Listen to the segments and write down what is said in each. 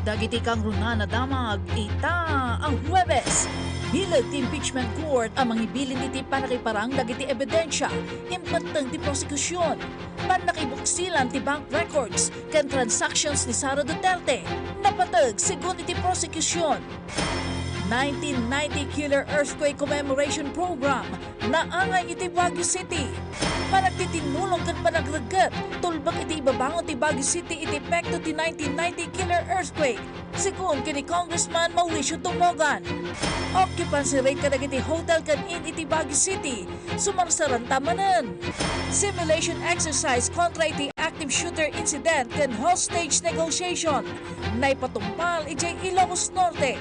Dagiti kang runa na damag, ita ang Huwebes. Bilag ti impeachment court ang mangibilin iti panakiparang dagiti ebidensya, impatang ti prosekusyon. Panakibuksilan ti bank records ken transactions ni Sara Duterte. Napatag sigun iti prosekusyon. 1990 Killer Earthquake Commemoration Program na angay iti Baguio City. Panagtitinulong ken panagregat, tulbak iti ibabangon ti Baguio City iti epekto ti 1990 Killer Earthquake. Sigun kini Congressman Mauricio Tumogan. Occupancy rate kadagiti hotel ken inn iti Baguio City, sumarsaran tamanan. Simulation exercise kontra iti active shooter incident ken hostage negotiation. Naipatumpal iti Ilocos Norte.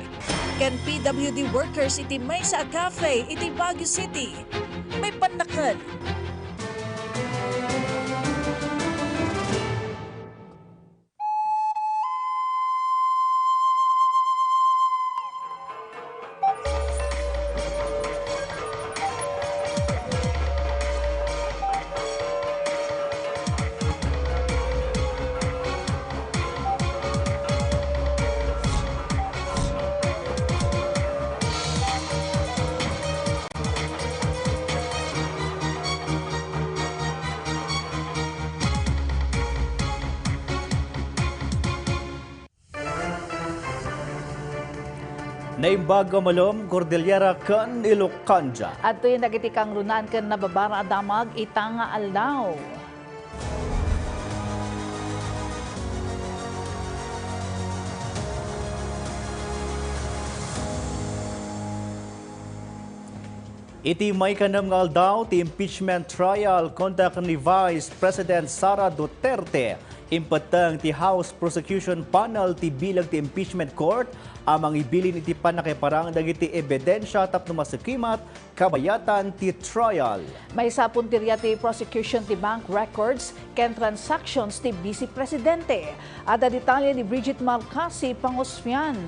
Ken PWD workers iti Mesa Cafe iti Baguio City. May panakad. Naimbaga malom, Cordillera kan Ilocanja. At ito'y dagiti kang runan ken nababara damag, ita nga aldaw. Iti may kanam nga aldaw ti impeachment trial kontra ni Vice President Sara Duterte. Impatang ti House Prosecution Panel ti bilag ti impeachment court amang ibilin iti panakiparang dagiti ebidensya tapno masakimat kabayatan ti trial. May sapuntirya ti prosecution ti bank records ken transactions ti Vice Presidente. Ada detalye ni Bridget Malcasi Pangosfian.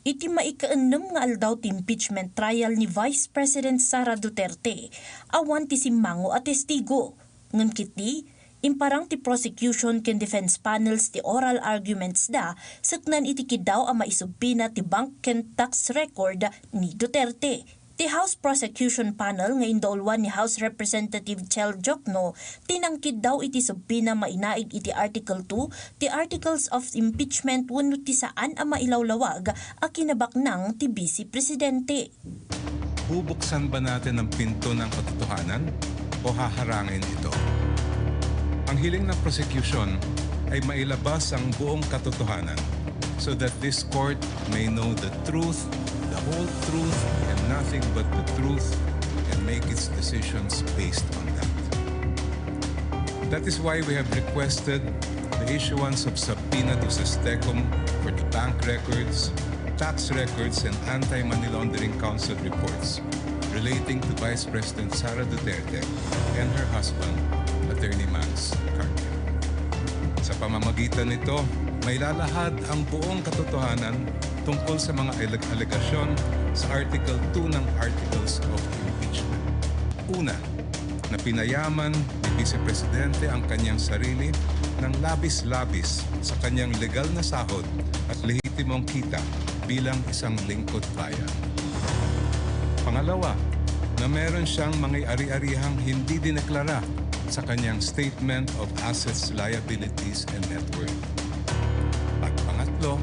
Iti maikaanem nga aldaw ti impeachment trial ni Vice President Sara Duterte, awan ti simmango at testigo. Ngan kiti, imparang ti prosecution ken defense panels ti oral arguments da, saknan iti kidaw ang maisubpina ti bank ken tax record ni Duterte. Ti House Prosecution Panel nga indolwan ni House Representative Chel Jokno, tinangkid daw iti subpina mainaig iti Article 2, ti Articles of Impeachment wenno ti saan ang mailawlawag a kinabaknang ti Vice Presidente. Bubuksan ba natin ang pinto ng katotohanan o haharangin ito? Ang hiling ng prosecution ay mailabas ang buong katotohanan so that this court may know the truth, the whole truth, and nothing but the truth, and make its decisions based on that. That is why we have requested the issuance of subpoena to Sestecom for the bank records, tax records, and anti-money laundering council reports relating to Vice President Sara Duterte and her husband, Attorney Max Carpio. Sa pamamagitan nito, may lalahad ang buong katotohanan tungkol sa mga alegasyon sa Article 2 ng Articles of Impeachment. Una, na pinayaman ni Vice Presidente ang kanyang sarili ng labis-labis sa kanyang legal na sahod at lehitimong kita bilang isang lingkod bayan. Pangalawa, na meron siyang mga ari-arihang hindi dineklara sa kanyang Statement of Assets, Liabilities, and Net Worth. At pangatlo,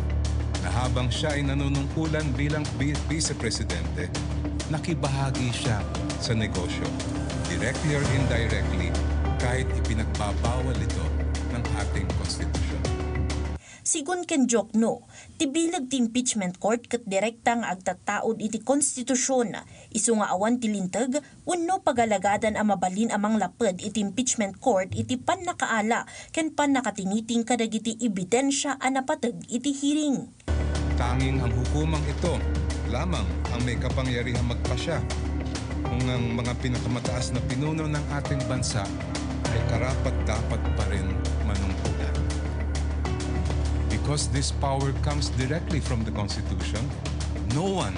na habang siya ay nanunungkulan bilang Vice Presidente, nakibahagi siya sa negosyo, directly or indirectly, kahit ipinagbabawal ito ng ating konstitusyon. Sigun ken Jokno, tibilag ti impeachment court ket direkta nga agtataod iti konstitusyon, isu nga awan ti linteg wenno pagalagadan a mabalin amang laped iti impeachment court iti pannakaala ken pannakatingiting kadagiti ebidensya a napateg iti hearing. Tanging ang hukumang ito lamang ang may kapangyarihang magpasya kung ang mga pinakamataas na pinuno ng ating bansa ay karapat-dapat pa rin manungkulan. Because this power comes directly from the Constitution, no one,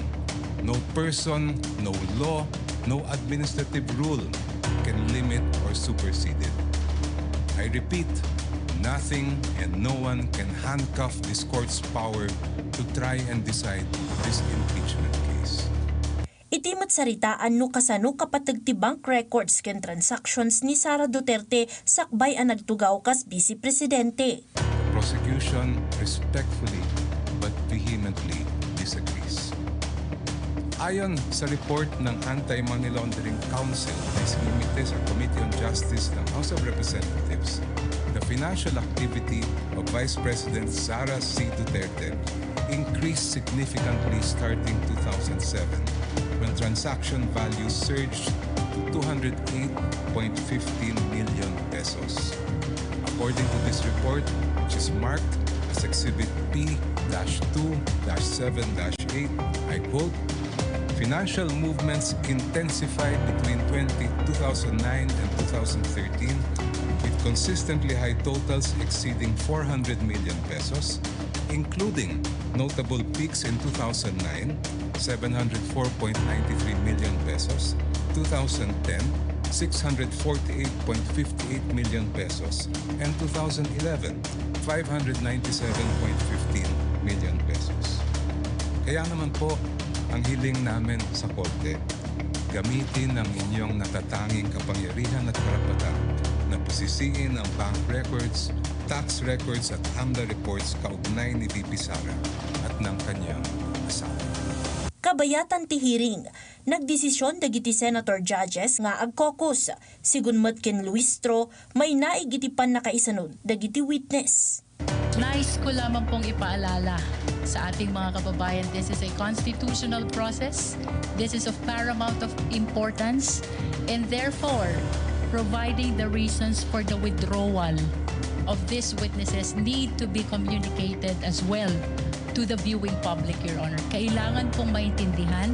no person, no law No administrative rule can limit or supersede it. I repeat, nothing and no one can handcuff this court's power to try and decide this impeachment case. Iti matsaritaan no kasano kapatag ti bank records ken transactions ni Sara Duterte sakbay ang nagtugaw kas Vice Presidente. The prosecution respectfully but vehemently disagrees. Ayon sa report ng Anti-Money Laundering Council na isinumite sa Committee on Justice ng House of Representatives, the financial activity of Vice President Sara C. Duterte increased significantly starting 2007 when transaction value surged to 208.15 million pesos. According to this report, which is marked as Exhibit P-2-7-8, I quote, "Financial movements intensified between 2009 and 2013 with consistently high totals exceeding 400 million pesos, including notable peaks in 2009, 704.93 million pesos, 2010, 648.58 million pesos, and 2011, 597.15 million pesos. Kaya naman po, ang hiling namin sa Korte, gamitin ang inyong natatanging kapangyarihan at karapatan na pusisiin ang bank records, tax records at AMLA reports kaugnay ni VP Sara at ng kanyang asawa. Kabayatan ti hearing, nagdesisyon dagiti senator judges nga ag-caucus. Sigun met ken Luistro, may naig iti pan nakaisanod dagiti witness. Nais ko lamang pong ipaalala sa ating mga kababayan, this is a constitutional process. This is of paramount of importance, and therefore, providing the reasons for the withdrawal of these witnesses need to be communicated as well to the viewing public, Your Honor. Kailangan pong maintindihan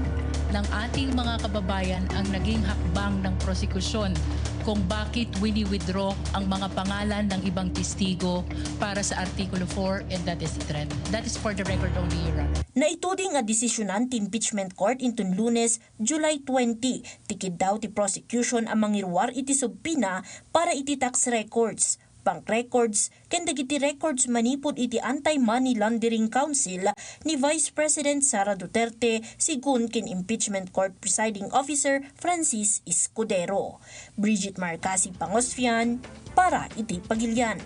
ng ating mga kababayan ang naging hakbang ng prosekusyon kung bakit wini-withdraw ang mga pangalan ng ibang testigo para sa Artikulo 4, and that is the trend. That is for the record only, Your Honor. Naituding nga desisyonan ti impeachment court inton Lunes, July 20. Tikid daw ti prosecution ang mangirwar iti subpina para iti tax records, bank records, ken dagiti records manipod iti Anti-Money Laundering Council ni Vice President Sara Duterte sigun ken Impeachment Court Presiding Officer Francis Escudero. Bridget Marcasi Pangosfian para iti Pagilian.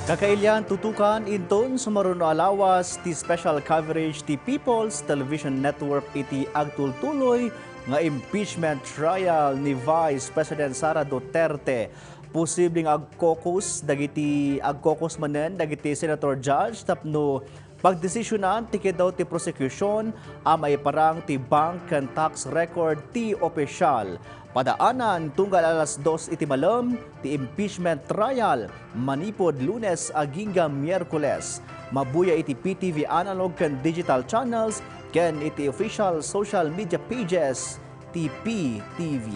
Kakailyan tutukan inton sumaruno alawas ti special coverage ti People's Television Network iti agtultuloy nga impeachment trial ni Vice President Sara Duterte. Posibleng ag-caucus manen dagiti Senator Judge tapno pagdesisyonan tikid daw ti prosecution may parang ti bank ken tax record ti opisyal. Padaanan tunggal alas 2 iti malam ti impeachment trial manipod Lunes agingga Miyerkules. Mabuya iti PTV analog ken digital channels ken iti official social media pages ti PTV.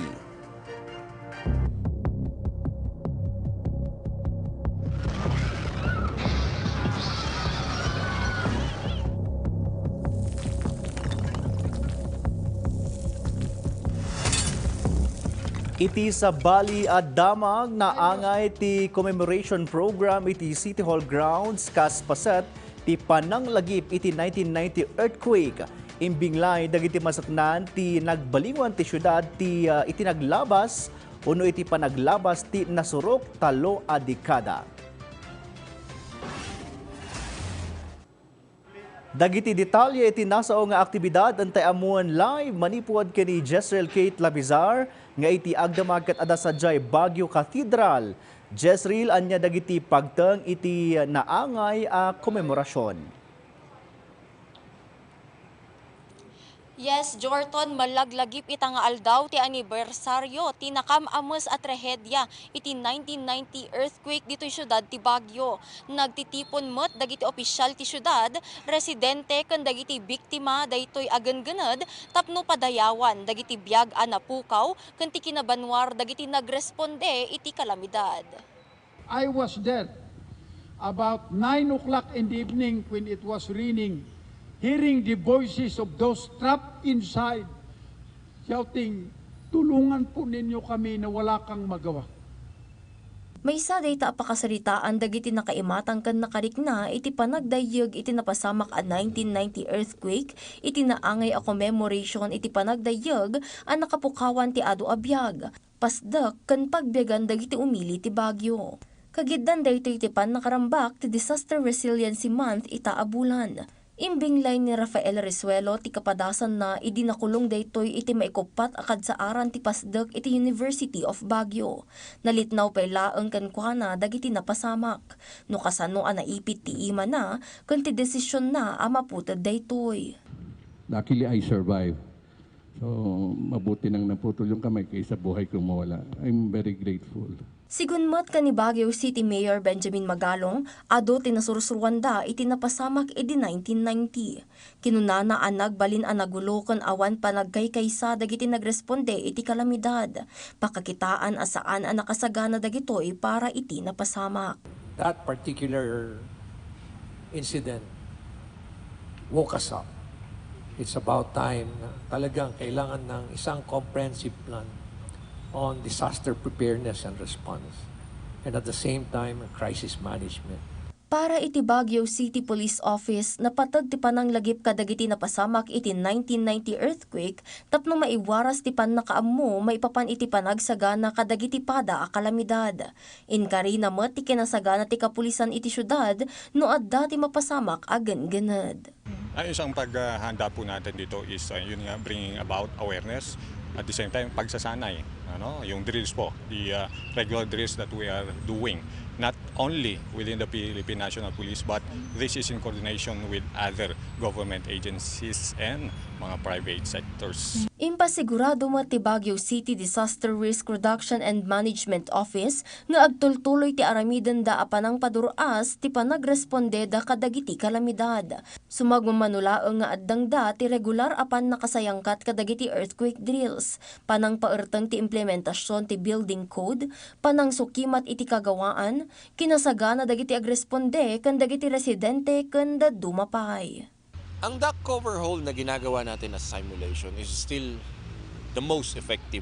Iti sa Bali at Damag naangay ti commemoration program iti City Hall grounds kas paset ti pananglagip iti 1990 earthquake. Imbinglay dagiti masaknan ti nagbalingon ti syudad ti iti naglabas uno iti panaglabas ti nasurok talo a dekada. Dagiti detalye iti nasao nga aktibidad antay amuan live manipod kini Jezreel Kate Labizar nga iti agdamag ket ada sadyay Baguio Cathedral. Jezreel anya dagiti pagteng iti naangay a komemorasyon. Yes, Jorton, malaglagip ita nga aldaw ti anibersaryo ti nakamames at trahedya iti 1990 earthquake dito'y syudad ti Baguio. Nagtitipon met dagiti opisyal ti syudad, residente ken dagiti biktima daytoy agengened tapno padayawan dagiti biag a napukaw ken ti kinabanwar dagiti nagresponde iti kalamidad. I was there about 9 o'clock in the evening when it was raining hearing the voices of those trapped inside, shouting, tulungan po ninyo kami na wala kang magawa. May isa data apakasaritaan dagiti nakaimatang kan nakarikna iti panagdayeg iti napasamak a 1990 earthquake iti naangay a commemoration iti panagdayeg a nakapukawan ti adu a biag. Pasdak kan pagbiagan dagiti umili ti Bagyo. Kagiddan daytoy iti pan nakarambak ti Disaster Resiliency Month ita a bulan. Imbinglay ni Rafael Risuelo ti kapadasan na idinakulong daytoy iti maikupat akad sa aran ti pasdek iti University of Baguio. Nalitnaw pay laeng ken kuana dagiti napasamak. No kasano a naipit ti ima na ken ti desisyon na a maputod daytoy. Luckily I survived. So mabuti nang naputol yung kamay kaysa buhay kong mawala. I'm very grateful. Sigunmat ka ni Baguio City Mayor Benjamin Magalong, ado tinasursurwanda iti napasamak iti 1990. Kinunana ang nagbalin ang nagulokan awan panagkaykaysa dagiti nagresponde iti kalamidad. Pakakitaan asaan ang nakasagana dagitoy para iti napasamak. That particular incident woke us up. It's about time na talagang kailangan ng isang comprehensive plan on disaster preparedness and response, and at the same time, crisis management. Para iti Baguio City Police Office, napatag ti pananglagip kadagiti napasamak iti 1990 earthquake, tapno maiwaras ti pan nakaammo, maipapan iti panagsagana kadagiti pada a kalamidad. Inkari na met ti kinasagana ti kapulisan iti syudad, no adda ti mapasamak agan-ganad. Ay, isang paghahanda po natin dito is yun nga, bringing about awareness. At the same time, pagsasanay, yung drills po, the regular drills that we are doing, not only within the Philippine National Police, but this is in coordination with other government agencies and mga private sectors. Impasigurado mo ti Baguio City Disaster Risk Reduction and Management Office nga agtultuloy ti aramidan da apanang paduras ti panagresponde da kadagiti kalamidad. Sumagmamanulaeng nga addang da ti regular apan nakasayangkat kadagiti earthquake drills, panang paerteng ti implementasyon ti building code, panang sukimat iti kagawaan, kinasagana dagiti agresponde ken dagiti residente ken da dumapay. Ang duct cover hole na ginagawa natin na simulation is still the most effective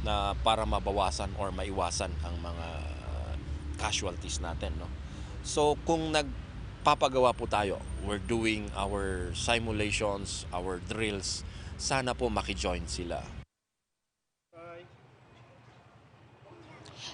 na para mabawasan or maiwasan ang mga casualties natin. No? So kung nagpapagawa po tayo, we're doing our simulations, our drills, sana po makijoin sila.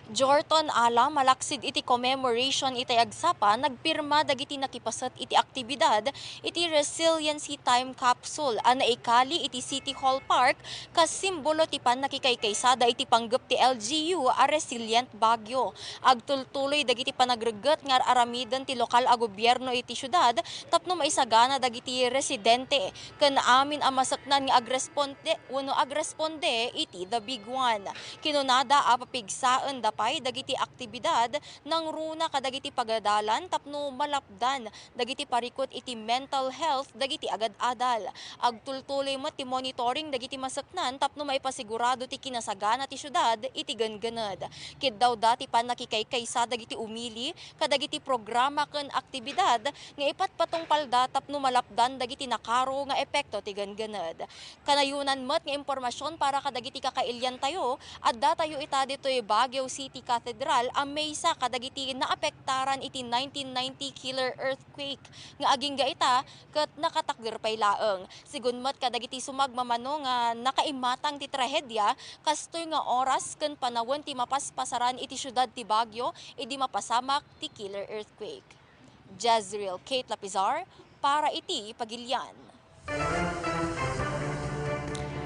Jorton ala malaksid iti commemoration iti agsapa nagpirma dagiti nakipasat iti aktibidad iti resiliency time capsule ana ikali iti City Hall Park kas simbolo ti nakikaykaysada iti panggep ti LGU a resilient Baguio. Agtultuloy dagiti panagreget nga aramidan ti lokal a gobyerno iti syudad tapno maisagana dagiti residente ken amin a masaknan nga agresponde iti the big one. Kinunada a papigsaan pay dagiti aktibidad ng runa kadagiti pagadalan tapno malapdan dagiti parikot iti mental health dagiti agad-adal. Agtultuloy met ti monitoring dagiti masaknan tapno maipasigurado ti kinasagana ti syudad iti ganganad. Kiddaw dati pan nakikaykaysa dagiti umili kadagiti programa ken aktibidad nga ipatpatong palda tapno malapdan dagiti nakaro nga epekto ti ganganad. Kanayunan met nga impormasyon para kadagiti kakailyan tayo adda tayo ita ditoy Baguio City Cathedral ang maysa kadagiti naapektaran iti 1990 killer earthquake nga aging gaita ket nakatakder pay laeng. Sigunmet kadagiti sumagmamano nga nakaimatang ti trahedya kastoy nga oras ken panawon ti mapaspasaran iti syudad ti Baguio idi mapasamak ti killer earthquake. Jezreel Kate Lapizar para iti Pagilian.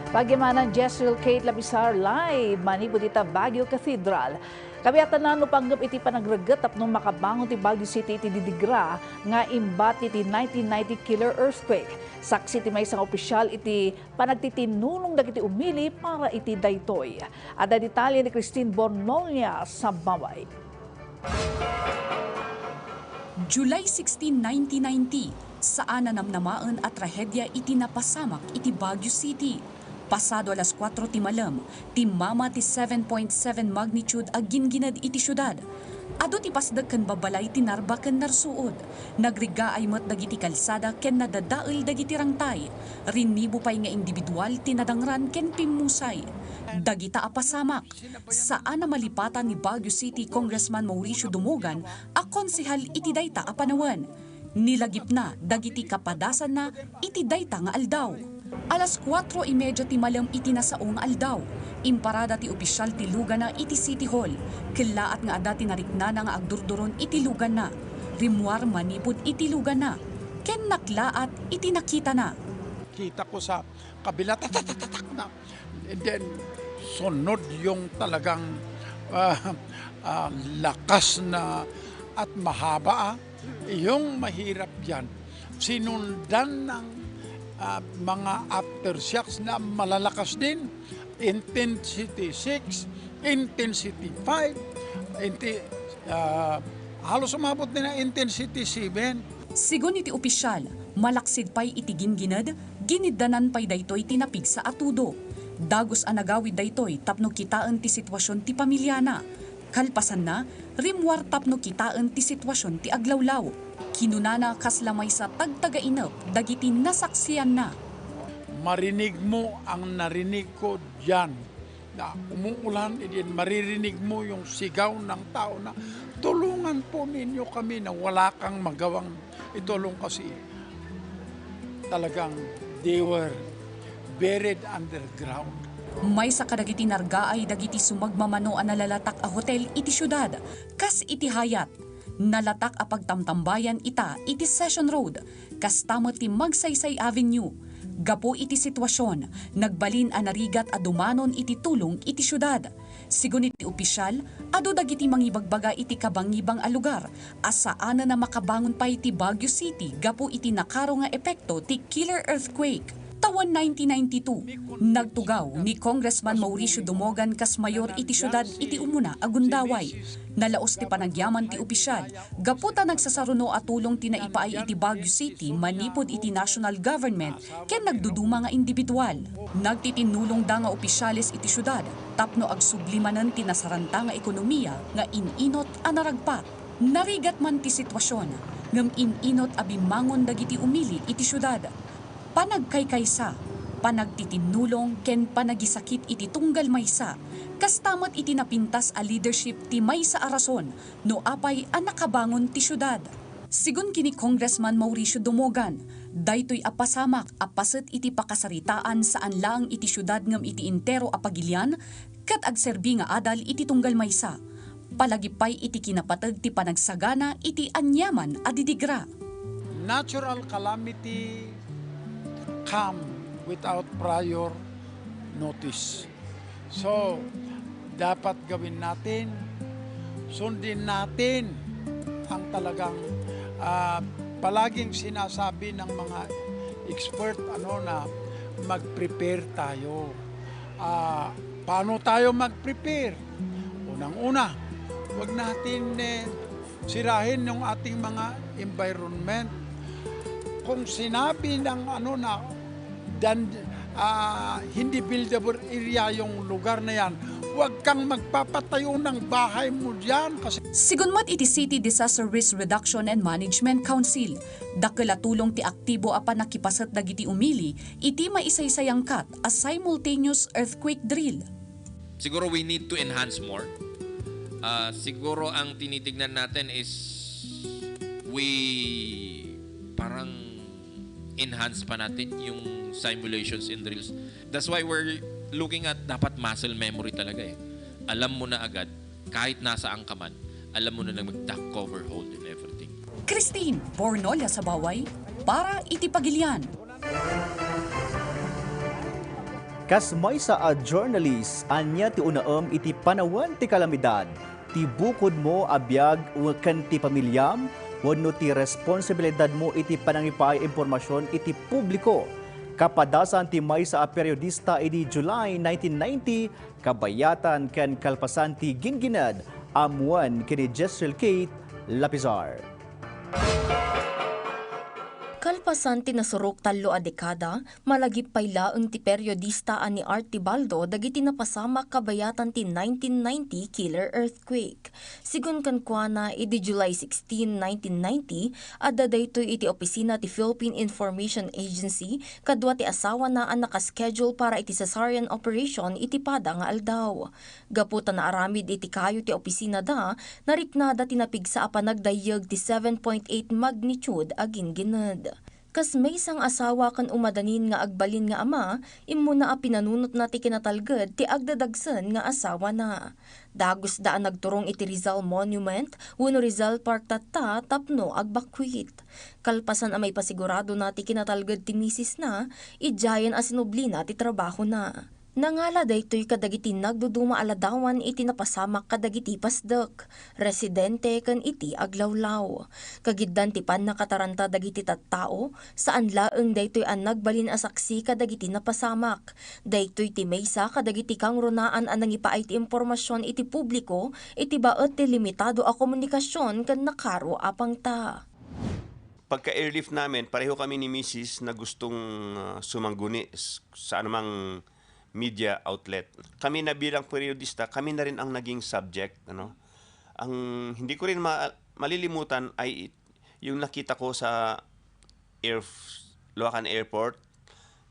Pagyamanang Jezreel Kate Lapizar live manipod ita Baguio Cathedral. Kabiatan na no panggap iti panagreget tapno makabangon ti Baguio City iti didigra nga imbat iti 1990 killer earthquake. Saksi ti may isang opisyal iti panagtitinulong dagiti umili para iti daytoy. Ada detalye ni Christine Bornolia sa Baway. July 16, 1990, saan nanamnamaan at trahedya iti napasamak iti Baguio City. Pasado alas 4 ti malam, ti mama ti 7.7 magnitude ag ginginad iti syudad. Ado ti pasdag ken babalay ti narba ken narsuod. Nagriga ay met dagiti kalsada ken nadadael dagiti rangtay. Rinibo pay nga individual ti nadangran ken pimusay. Dagita apasamak. Saan na malipatan ni Baguio City Congressman Mauricio Dumogan a konsehal iti dayta a panawen. Nilagip na dagiti kapadasan na iti dayta nga aldaw. Alas 4:30 ti malam iti nasaong aldaw. Imparada ti opisyal ti lugan na iti City Hall. Kilaat nga ada ti narikna na nga agdurduron iti lugan na. Rimwar manipod iti lugan na. Ken naklaat iti nakita na. Kita ko sa kabila, tatatatak na. And then, sunod yung talagang lakas na at mahaba. Yung mahirap yan, sinundan ng mga aftershocks na malalakas din. Intensity 6, intensity 5, halos umabot din ng intensity 7. Sigon iti opisyal, malaksid pay iti ginginad, giniddanan pay daytoy tinapig sa atudo. Dagos anagawid daytoy tapno kitaan ti sitwasyon ti pamilyana. Kalpasan na, rimwar tapno kitaan ti sitwasyon ti aglawlaw. Kinunana kaslamay sa tagtagainap, dagiti nasaksiyan na. Marinig mo ang narinig ko diyan na umuulan, maririnig mo yung sigaw ng tao na tulungan po ninyo kami na wala kang magawang itulong kasi talagang they were buried underground. May sa kadagiti narga ay dagiti sumagmamano a nalalatak a hotel iti syudad, kas iti hayat. Nalatak a pagtamtambayan ita iti Session Road, kas tamo ti Magsaysay Avenue. Gapo iti sitwasyon, nagbalin a narigat a dumanon iti tulong iti syudad. Sigun iti opisyal, ado dagiti mangibagbaga iti kabangibang a lugar, asaan na makabangon pa iti Baguio City gapo iti nakaro nga epekto ti killer earthquake. Tawan 1992, nagtugaw ni Congressman Mauricio Dumogan kas mayor iti syudad iti umuna agundaway. Nalaos ti panagyaman ti opisyal, gaputa nagsasaruno at tulong tinaipaay iti Baguio City manipod iti national government ken nagduduma nga individual. Nagtitinulong da nga opisyalis iti syudad, tapno agsublimanan ti nasaranta nga ekonomiya nga ininot a naragpat. Narigat man ti sitwasyon, ngem ininot a bimangon dagiti umili iti syudad. Panagkaykaysa, panagtitinulong ken panagisakit iti tunggal maysa, kastamat iti napintas a leadership ti maysa a rason no apay a nakabangon ti syudad. Sigun kini Congressman Mauricio Dumogan, daytoy apasamak apaset iti pakasaritaan saan lang iti syudad ngem iti intero a pagilian ket agserbi nga adal iti tunggal maysa. Palagipay iti kinapateg ti panagsagana iti anyaman a didigra. Natural calamity come without prior notice. So, dapat gawin natin, sundin natin ang talagang palaging sinasabi ng mga expert na mag-prepare tayo. Paano tayo mag-prepare? Unang-una, huwag natin sirahin yung ating mga environment. Kung sinabi ng hindi buildable area yung lugar na yan, huwag kang magpapatayo ng bahay mo dyan. Kasi Sigunmat iti City Disaster Risk Reduction and Management Council, dakela tulong ti aktibo a panakipasat dagiti umili, iti maisaysayang kat a simultaneous earthquake drill. Siguro we need to enhance more. Siguro ang tinitignan natin is parang enhance pa natin yung simulations and drills. That's why we're looking at dapat muscle memory talaga eh. Alam mo na agad, kahit nasaan ka man, alam mo na mag-duck cover hold and everything. Christine Bornola sa Baway, para iti Pagilian. Kas may sa a journalist, anya ti unaam iti panawan ti kalamidad, ti bukod mo abiyag ken ti pamilyam, wano ti responsibilidad mo iti panangipay impormasyon iti publiko. Kapadasan ti may sa a periodista iti July 1990, kabayatan ken kalpasan ti ginginad, amuan kini Jessel Kate Lapizar. Kalpasan ti nasurok talo a dekada, malagip paylaeng ti periodista ani Art Tibaldo dagiti napasamak kabayatan ti 1990 killer earthquake. Sigun kankwana idi July 16, 1990, adda daytoy iti opisina ti Philippine Information Agency kadwa ti asawa na ang nakaschedule para iti cesarean operation iti pada nga aldaw. Gaputa na aramid iti kayo ti opisina da, nariknada tinapigsa a panagdayeg ti 7.8 magnitude agin gined. Kas may isang asawa kan umadanin nga agbalin nga ama, imuna a pinanunot na ti kinatalged ti agdadagsen nga asawa na. Dagos daan nagturong iti Rizal Monument, wenno Rizal Park tatta tapno agbakwit. Kalpasan a may pasigurado na ti kinatalged ti misis na, idyayan a sinubli na ti trabaho na. Nangala daytoy kadagiti nagduduma aladawan iti napasamak kadagiti pasdek, residente ken iti aglawlaw. Kagiddan ti pan nakataranta dagiti tattao, saan laeng daytoy an nagbalin a saksi kadagiti napasamak. Daytoy ti maysa kadagiti kang runaan an nangipaay ti impormasyon iti publiko, iti baet ti limitado a komunikasyon ken nakaro apang ta. Pagka-airlift namin, pareho kami ni Mrs. na gustong sumangguni sa anumang media outlet. Kami na bilang periodista, kami na rin ang naging subject. Ano? Ang hindi ko rin malilimutan ay yung nakita ko sa Luacan Airport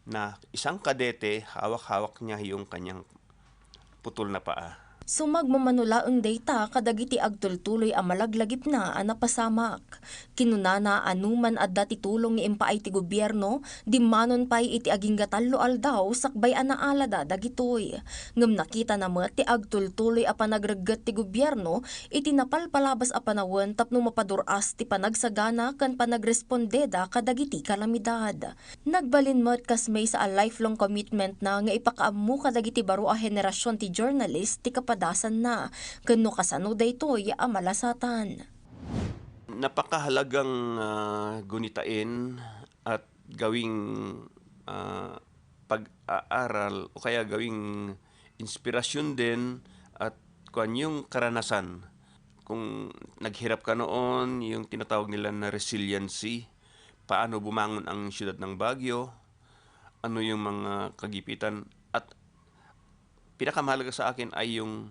na isang kadete, hawak-hawak niya yung kanyang putol na paa. Sumagmamanulaeng data kadagiti agtultuloy a malaglagip na a napasamak. Kinunana anuman adda ti tulong ni impaay ti gobyerno, dimanon pay iti aging gatallo aldaw sakbay a naalada dagitoy. Ngem nakita na met ti agtultuloy a panagregget ti gobyerno, iti napalpalabas a panawon tapno mapaduras ti panagsagana ken panagrespondeda kadagiti kalamidad. Nagbalin met kas may sa a lifelong commitment na nga ipakaammo kadagiti baro a henerasyon ti journalist ti dasan na, kano kasano daytoy a malasatan. Napakahalagang gunitain at gawing pag-aaral o kaya gawing inspirasyon din at kung yung karanasan. Kung naghirap ka noon, yung tinatawag nila na resiliency, paano bumangon ang siyudad ng Baguio, ano yung mga kagipitan, at pinakamahalaga sa akin ay yung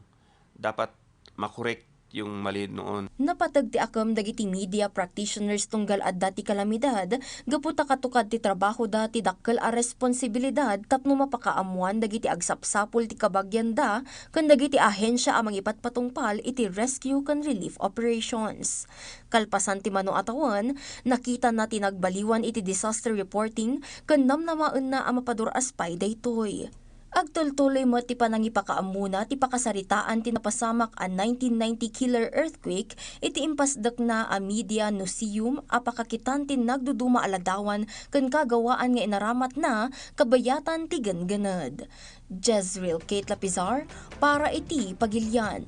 dapat makorek yung mali noon. Napatag ti akam dagiti media practitioners tunggal adda ti kalamidad, gaputa katukad ti trabaho da ti dakkel a responsibilidad tapno mapakaamuan dagiti agsapsapul ti kabagyan da ken dagiti ahensya a mangipatpatungpal iti rescue ken relief operations. Kalpasan ti mano atawan, nakita na tinagbaliwan iti disaster reporting ken namnamaen na a mapaduras pay daytoy. Agtultuloy mo ti panangipakaamuna ti pakasaritaan ti napasamak a 1990 killer earthquake iti impasdak na a media museum a pakakitan ti nagduduma aladawan ken kagawaan nga inaramat na kabayatan ti ganganad. Jezreel Kate Lapizar para iti Pagilian.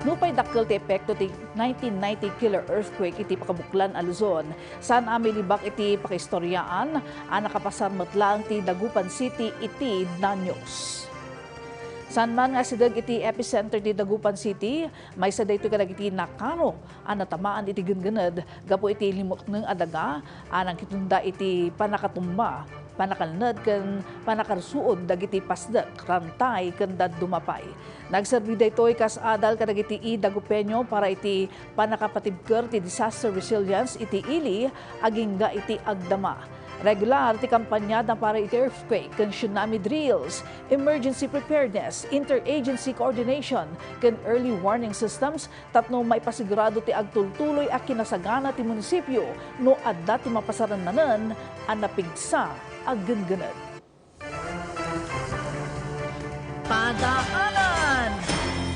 Nupay dakkel ti epekto ti 1990 killer earthquake iti pakabuklan a Luzon. Saan amilibak iti pakistoryaan ang nakapasar matlang ti Dagupan City iti Danyos. Saan man nga sidag iti epicenter ti Dagupan City, may sa daytoy kadagiti nakaro ang natamaan iti genggened gapo iti limok ng adaga anang kitunda iti panakatumba, panakalned ken panakarsuod dagiti pasdek rantay ken dumapay. Nagserbi daytoy kas adal kadagiti Dagupeño para iti panakapatibker ti disaster resilience iti ili agingga iti agdama. Regular ti kampanya para iti earthquake ken tsunami drills, emergency preparedness, interagency coordination ken early warning systems tapno maipasigurado ti agtultuloy a kinasagana ti munisipyo no adda ti mapasarannanen a napigsa aggengened. Padaanan!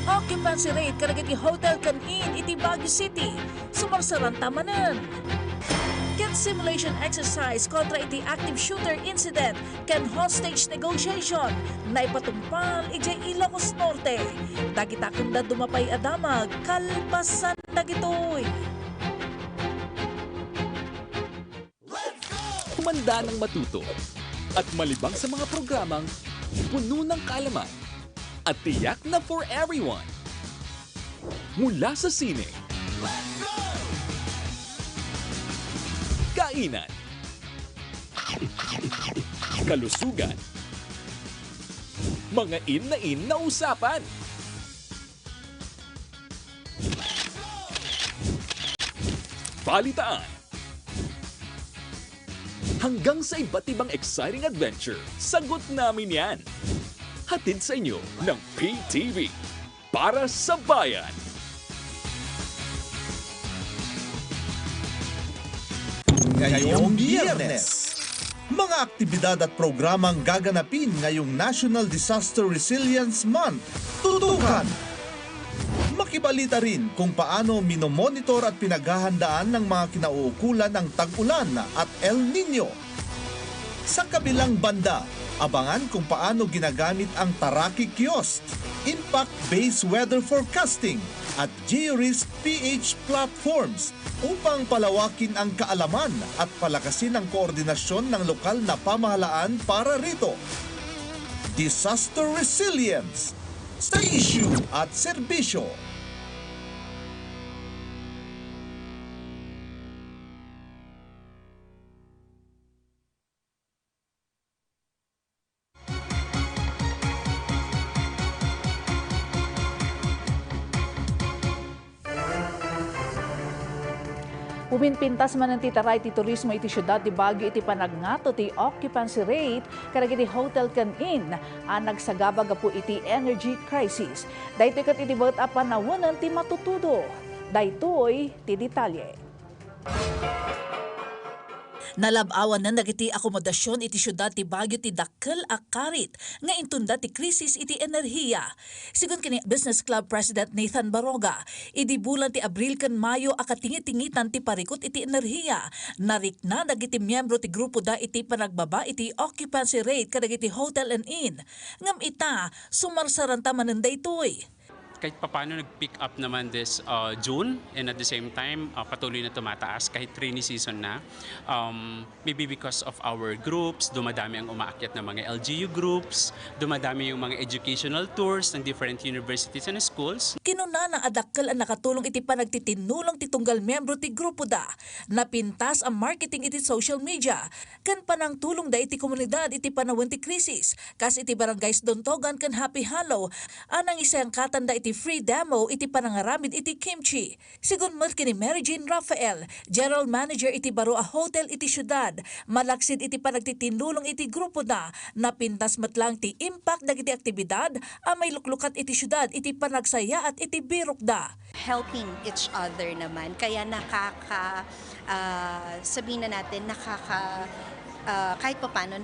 Occupancy rate kadagiti hotel kan iti Baguio City, sumarsaran tamanan. Ken simulation exercise kontra iti active shooter incident ken hostage negotiation na ipatumpal iti Ilocos Norte. Dagita kanda dumapay adamag, kalpasan dagitoy. Humanda ng matuto at malibang sa mga programang puno ng kaalaman at tiyak na for everyone. Mula sa sine, kainan, kalusugan, mga in na usapan. Balitaan. Hanggang sa iba't ibang exciting adventure, sagot namin yan. Hatid sa inyo ng PTV para sa bayan. Ngayong Biyernes, mga aktibidad at programang gaganapin ngayong National Disaster Resilience Month. Tutukan! Makibalita rin kung paano minomonitor at pinaghahandaan ng mga kinauukulan ng tag-ulan at El Nino. Sa kabilang banda, abangan kung paano ginagamit ang Taraki Kiosk, Impact-Based Weather Forecasting at Georisk PH platforms upang palawakin ang kaalaman at palakasin ang koordinasyon ng lokal na pamahalaan para rito. Disaster Resilience sa issue at serbisyo. Puminpintas man ang titaray ti turismo iti syudad ti Baguio iti panagnato ti occupancy rate karagiti hotel ken inn ang nagsagabag po iti energy crisis. Daytoy ket iti baget a panawanan ti matutudo. Daytoy ti detalye. Nalabawan na nagiti akomodasyon iti syudad ti Baguio ti dakkel a karit nga intunda ti krisis iti enerhiya. Sigon kini Business Club President Nathan Baroga, idi bulan ti Abril ken Mayo akatingi-tingitan ti parikot iti enerhiya. Narikna dagiti miyembro ti grupo da iti panagbaba iti occupancy rate kadagiti hotel and inn. Ngam ita sumarsaranta manen daytoy. Kahit papano nag-pick up naman this June, and at the same time patuloy na tumataas kahit rainy season na. Maybe because of our groups, dumadami ang umaakyat na mga LGU groups, dumadami yung mga educational tours ng different universities and schools. Kinuna na adakkel ang nakatulong iti panagtitinulong ti tunggal miyembro ti grupo da. Napintas ang marketing iti social media. Kan panang tulong da iti komunidad iti panawon ti krisis. Kas iti barangays Dontogan kan Happy Hollow. Anang isang katanda iti free demo iti panangaramid iti kimchi. Sigun mo kini Mary Jean Rafael, General Manager iti Baroa Hotel iti syudad, malaksid iti panagtitinulong iti grupo na napintas matlang ti impact dagiti aktibidad a may luklukat iti syudad iti panagsaya at iti birok da. Helping each other naman, kaya sabihin na natin kahit paano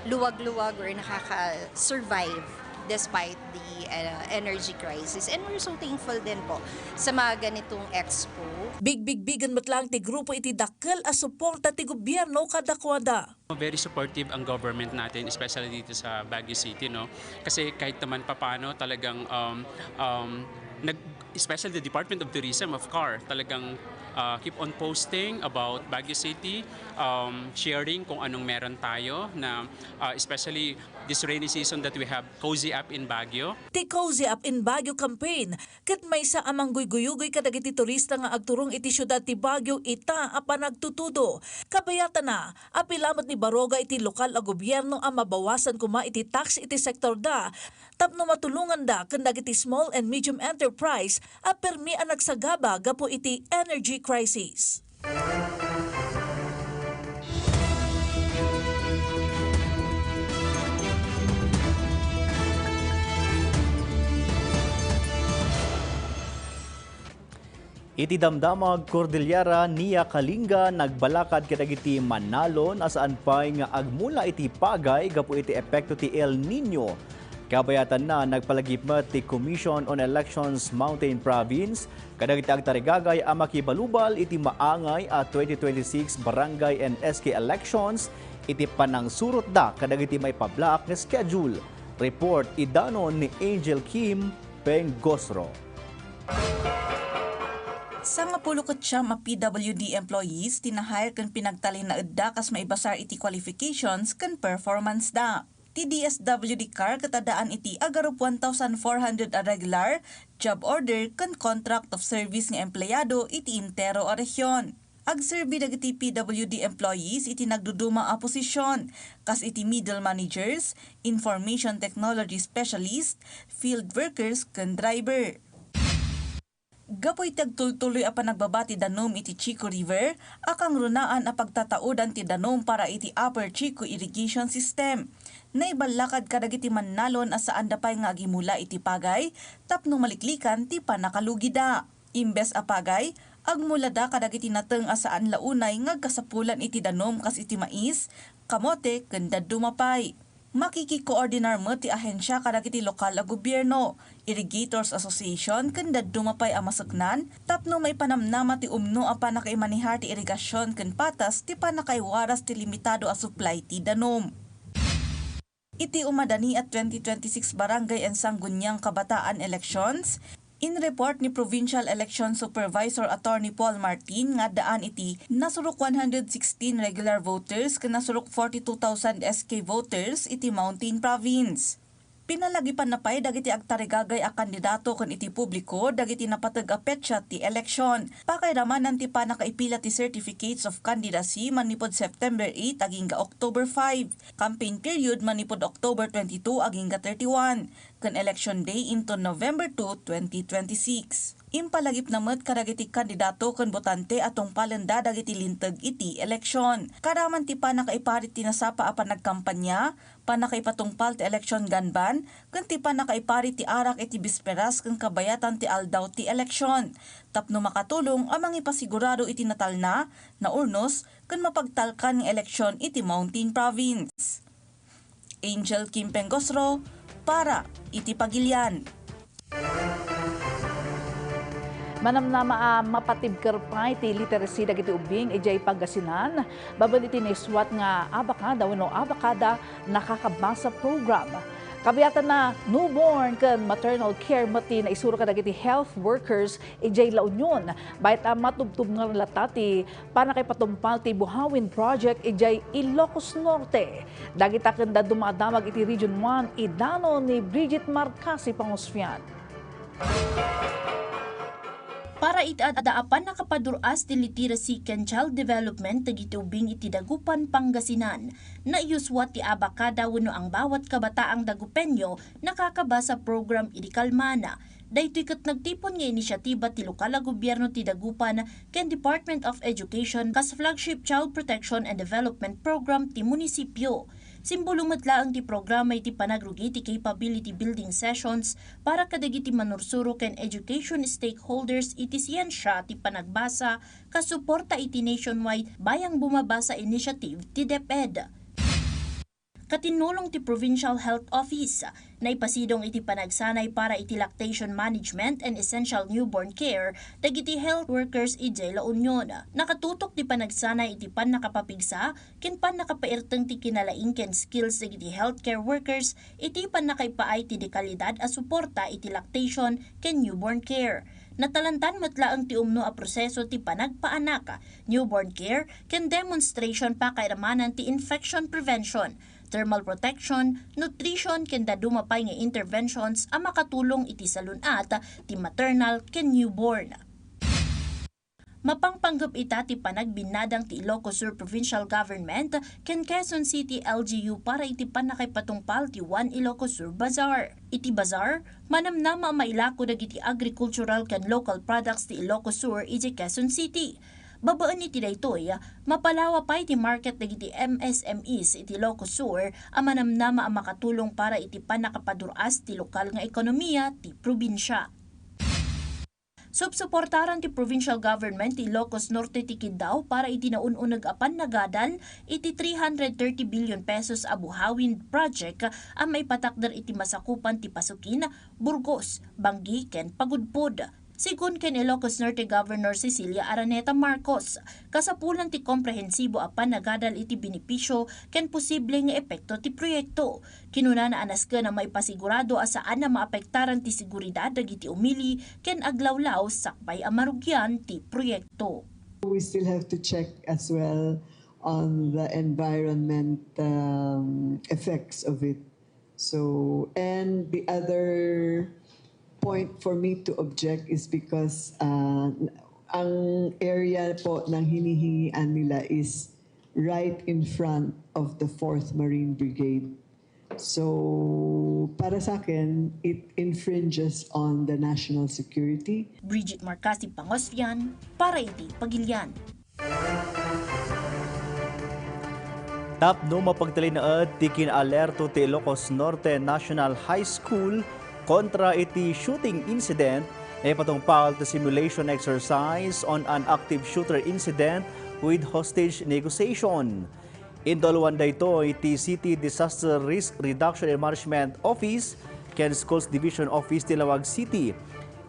luwag-luwag or nakaka-survive despite the energy crisis. And we're so thankful din po sa mga ganitong expo. Big-bigan matlang ti grupo iti dakkel a suporta ti gobyerno kadakwada. Very supportive ang government natin, especially dito sa Baguio City, no? Kasi kahit naman papano talagang especially the Department of Tourism of CAR talagang keep on posting about Baguio City, sharing kung anong meron tayo na especially this rainy season that we have Cozy Up in Baguio. Ti Cozy Up in Baguio campaign, ket may sa amang guyguy kadagiti turista nga agturong iti syudad ti Baguio ita a panagtutudo. Kabayatan na, apilamot ni Baroga iti lokal a gobyerno a mabawasan kuma iti tax iti sektor da, tapno matulungan da ken dagiti small and medium enterprise a permi a nagsagaba gapo iti energy crisis. Iti damdamag Cordillera niya Kalinga nagbalakad kadagiti Manalon asaan pay nga agmula iti pagay gapo iti epekto ti El Nino. Kabayatan na nagpalagipmat ti Commission on Elections Mountain Province kadagiti agtarigagay a makibalubal iti maangay at 2026 barangay and SK elections iti panangsurot da kadagiti may pablaak nga schedule. Report idanon ni Angel Kim Pengosro. Sa nga pulukot siya PWD employees, tinahire kan pinagtalin na edda kas maibasar iti qualifications kan performance da. Ti DSWD car katadaan iti agarup 1,400 a regular job order kan contract of service nga empleyado iti intero a resyon. Agserbi dagiti PWD employees iti nagduduma a posisyon, kas iti middle managers, information technology specialist, field workers, ken driver. Gapoy tagtultuloy a panagbabati danom iti Chico River, akang runaan a pagtataudan ti danom para iti Upper Chico Irrigation System. Naibalakad kadagiti mannalon as saan dapay nga agimula iti pagay, tapno maliklikan ti panakalugida. Imbes a pagay, agmulada kadagiti nateng as saan launay ngagkasapulan iti danom kas iti mais, kamote, ken dadumapay. Makikikoordinar mo ti ahensya kadagiti lokal a gobyerno, Irrigators Association ken dadumapay a masaknan, tapno may panamnama ti umno a panakaimanihar ti irigasyon ken patas ti panakaiwaras ti limitado a supply ti danom. Iti umadani at 2026 Barangay and Sangguniang Kabataan Elections, in report ni Provincial Election Supervisor Attorney Paul Martin nga daan iti nasurok 116 regular voters ken nasurok 42,000 SK voters iti Mountain Province. Pinalagipan na pay dagiti agtarigagay a kandidato ken iti publiko dagiti napateg a petsa ti eleksyon. Pakairamanan ti panakaipila ti certificates of candidacy manipod September 8 aging October 5. Campaign period manipod October 22 aging 31. Ken election day into November 2, 2026. Impalagip namet kadagiti kandidato ken botante atong palenda dagiti linteg iti eleksyon. Karaman ti panakaiparit ti nasapa a panagkampanya, panakaipatungpal ti eleksyon ganban, ken ti panakaiparit ti arak iti bisperas ken kabayatan ti aldaw ti eleksyon. Tapno makatulong amang ipasigurado iti natalna, naurnos, ken mapagtalkan ng eleksyon iti Mountain Province. Angel Kim Pengosro, para iti Pagilian. Manamnama mapatibker pa iti literacy dagiti ubing ijay Pangasinan, babal iti naiswat nga abakada wenno abakada nakakabasa program. Kabiyatan na newborn ken maternal care mati na isuro ka dagiti health workers ijay La Union. Bayat matubtub nga latati panakipatumpal ti Buhawin Project ijay Ilocos Norte. Dagita ken dumadamag iti Region 1 idano ni Bridget Marcasi Pangosfian. Para itadaapan nakapaduras ti literacy ken child development dagiti ubing iti Dagupan Pangasinan. Naiyuswat ti abakada wenno ang bawat kabataang Dagupenyo nakakabasa program iti kalmana. Daytoy ket nagtipon nga inisyatiba ti lokal a gobyerno ti Dagupan ken Department of Education kas flagship child protection and development program ti munisipyo. Simbolo metla ang ti programa iti panagrugi ti capability building sessions para kadagiti manursuro ken education stakeholders iti siyensya ti panagbasa kasuporta iti nationwide bayang bumabasa initiative ti DepEd. Katinulong ti Provincial Health Office na ipasidong iti panagsanay para iti lactation management and essential newborn care dagiti health workers ijay La Union. Nakatutok ti panagsanay iti nakapapigsa ken nakapairteng ti kinalaing ken skills dagiti healthcare workers iti nakaipaay ti dekalidad a suporta iti lactation ken newborn care. Natalantan matla ang ti umno a proseso ti panagpaanak, newborn care ken demonstration pa kairamanan ti infection prevention, thermal protection, nutrition ken dadumapay nga interventions a makatulong iti salunat ti maternal ken newborn. Mapangpanggap ita ti panagbinadang ti Ilocos Sur Provincial Government ken Quezon City LGU para iti panakipatungpal ti One Ilocos Sur Bazaar. Iti bazaar, manamnama mailako dagiti agricultural ken local products ti Ilocos Sur iti Quezon City. Babaan iti daytoy, mapalawa pa iti market dagiti MSMEs iti Ilocos Sur a manamnama ang makatulong para iti panakapaduras ti lokal nga ekonomiya ti probinsya. Subsuportaran ti provincial government ti Ilocos Norte ti Kidaw para iti naununag apan nagadal iti 330 billion pesos a Buhawin Project ang maipatakder iti masakupan ti Pasukin, Burgos, Banggi ken Pagudpod. Sigun ken Ilocos Norte Governor Cecilia Araneta Marcos, kasapulan ti komprehensibo apan nagadal iti benepisyo ken posible nga epekto ti proyekto. Kinuna na anasken na maipasigurado asaan na maapektaran ti seguridad dagiti umili ken aglawlaw sakbay a marugyan ti proyekto. We still have to check as well on the environment effects of it. So, and the other point for me to object is because ang area po ng hinihingian nila is right in front of the 4th Marine Brigade. So, para sa akin, it infringes on the national security. Bridget Marcasi Pangosfian, para iti Pagilian. Tapno mapagtalinaad tikin alerto ti Ilocos Norte National High School kontra iti shooting incident na ipatungpal ti simulation exercise on an active shooter incident with hostage negotiation. Indolwan dayto iti City Disaster Risk Reduction and Management Office ken Schools Division Office ti Lawag City.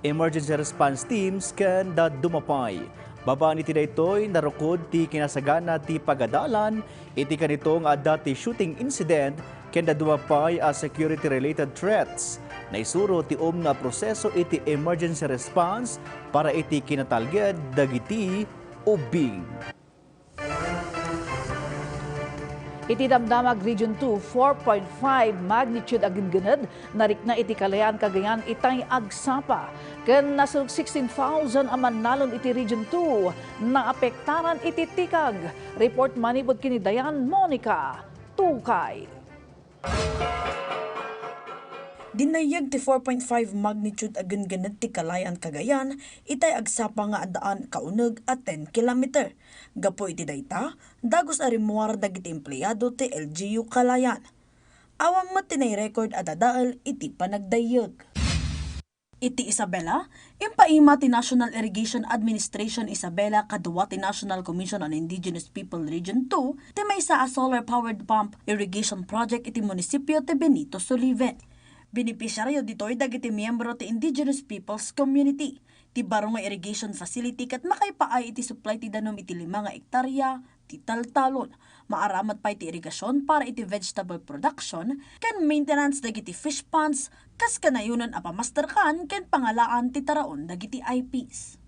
Emergency response teams ken dumapay. Babaan iti daytoy narukod ti kinasagana ti pagadalan iti kanitong dati shooting incident ken dumapay a security related threats. Naisuro ti na proseso iti emergency response para iti kinatalged dagiti ubing. Iti damdamag Region 2, 4.5 magnitude aginganad, narikna iti Kalayaan Cagayan itay agsapa. Ken nasug 16,000 aman nalon iti Region 2, naapektaran iti tikag. Report manibod kini Dayan Monica Tukay. Dinayag ti 4.5 magnitude aganganad ti Kalayaan Cagayan, itay agsapa nga adaan kauneg at 10 kilometer. Gapo iti dayta, dagos arimuar dagiti empleyado ti LGU Kalayan. Awang mat tinay record at adaal iti panagdayag. Iti Isabela, impaima ti National Irrigation Administration Isabela kadwa ti National Commission on Indigenous People Region 2, ti maysa a solar-powered pump irrigation project iti munisipyo ti Benito Soliven. Benepisyaryo ditoy dagiti miyembro ti Indigenous Peoples Community. Ti baro nga irrigation facility kat makaipaay iti supply ti danom iti 5 hektarya, ti taltalon. Maaramat pa iti irigasyon para iti vegetable production, ken maintenance dagiti fish ponds, kas kanayunan a pamasterkan ken pangalaan ti taraon dagiti IPs.